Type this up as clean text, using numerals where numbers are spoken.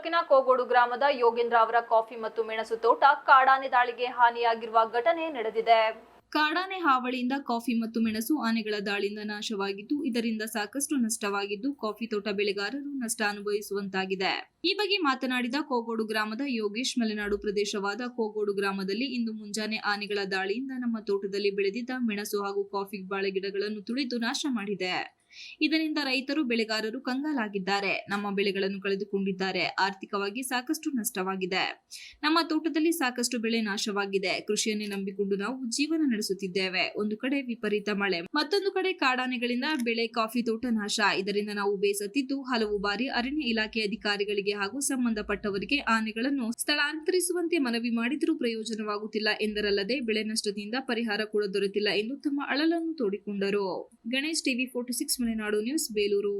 ತಾಲೂಕಿನ ಕೋಗೋಡು ಗ್ರಾಮದ ಯೋಗೇಂದ್ರ ಅವರ ಕಾಫಿ ಮತ್ತು ಮೆಣಸು ತೋಟ ಕಾಡಾನೆ ದಾಳಿಗೆ ಹಾನಿಯಾಗಿರುವ ಘಟನೆ ನಡೆದಿದೆ. ಕಾಡಾನೆ ಹಾವಳಿಯಿಂದ ಕಾಫಿ ಮತ್ತು ಮೆಣಸು ಆನೆಗಳ ದಾಳಿಯಿಂದ ನಾಶವಾಗಿದ್ದು, ಇದರಿಂದ ಸಾಕಷ್ಟು ನಷ್ಟವಾಗಿದ್ದು, ಕಾಫಿ ತೋಟ ಬೆಳೆಗಾರರು ನಷ್ಟ ಅನುಭವಿಸುವಂತಾಗಿದೆ. ಈ ಬಗ್ಗೆ ಮಾತನಾಡಿದ ಕೋಗೋಡು ಗ್ರಾಮದ ಯೋಗೇಶ್, ಮಲೆನಾಡು ಪ್ರದೇಶವಾದ ಕೋಗೋಡು ಗ್ರಾಮದಲ್ಲಿ ಇಂದು ಮುಂಜಾನೆ ಆನೆಗಳ ದಾಳಿಯಿಂದ ನಮ್ಮ ತೋಟದಲ್ಲಿ ಬೆಳೆದಿದ್ದ ಮೆಣಸು ಹಾಗೂ ಕಾಫಿ ಬಾಳೆ ಗಿಡಗಳನ್ನು ತುಳಿದು ನಾಶ ಮಾಡಿದೆ. ಇದರಿಂದ ರೈತರು, ಬೆಳೆಗಾರರು ಕಂಗಾಲಾಗಿದ್ದಾರೆ. ನಮ್ಮ ಬೆಳೆಗಳನ್ನು ಕಳೆದುಕೊಂಡಿದ್ದಾರೆ. ಆರ್ಥಿಕವಾಗಿ ಸಾಕಷ್ಟು ನಷ್ಟವಾಗಿದೆ. ನಮ್ಮ ತೋಟದಲ್ಲಿ ಸಾಕಷ್ಟು ಬೆಳೆ ನಾಶವಾಗಿದೆ. ಕೃಷಿಯನ್ನೇ ನಂಬಿಕೊಂಡು ನಾವು ಜೀವನ ನಡೆಸುತ್ತಿದ್ದೇವೆ. ಒಂದು ಕಡೆ ವಿಪರೀತ ಮಳೆ, ಮತ್ತೊಂದು ಕಡೆ ಕಾಡಾನೆಗಳಿಂದ ಬೆಳೆ ಕಾಫಿ ತೋಟ ನಾಶ. ಇದರಿಂದ ನಾವು ಬೇಸತ್ತಿದ್ದು ಹಲವು ಬಾರಿ ಅರಣ್ಯ ಇಲಾಖೆ ಅಧಿಕಾರಿಗಳಿಗೆ ಹಾಗೂ ಸಂಬಂಧಪಟ್ಟವರಿಗೆ ಆನೆಗಳನ್ನು ಸ್ಥಳಾಂತರಿಸುವಂತೆ ಮನವಿ ಮಾಡಿದರೂ ಪ್ರಯೋಜನವಾಗುತ್ತಿಲ್ಲ ಎಂದರಲ್ಲದೆ ಬೆಳೆ ನಷ್ಟದಿಂದ ಪರಿಹಾರ ಕೂಡ ದೊರೆತಿಲ್ಲ ಎಂದು ತಮ್ಮ ಅಳಲನ್ನು ತೋಡಿಕೊಂಡರು. Ganesh, TV 46 Malenadu news, Belur.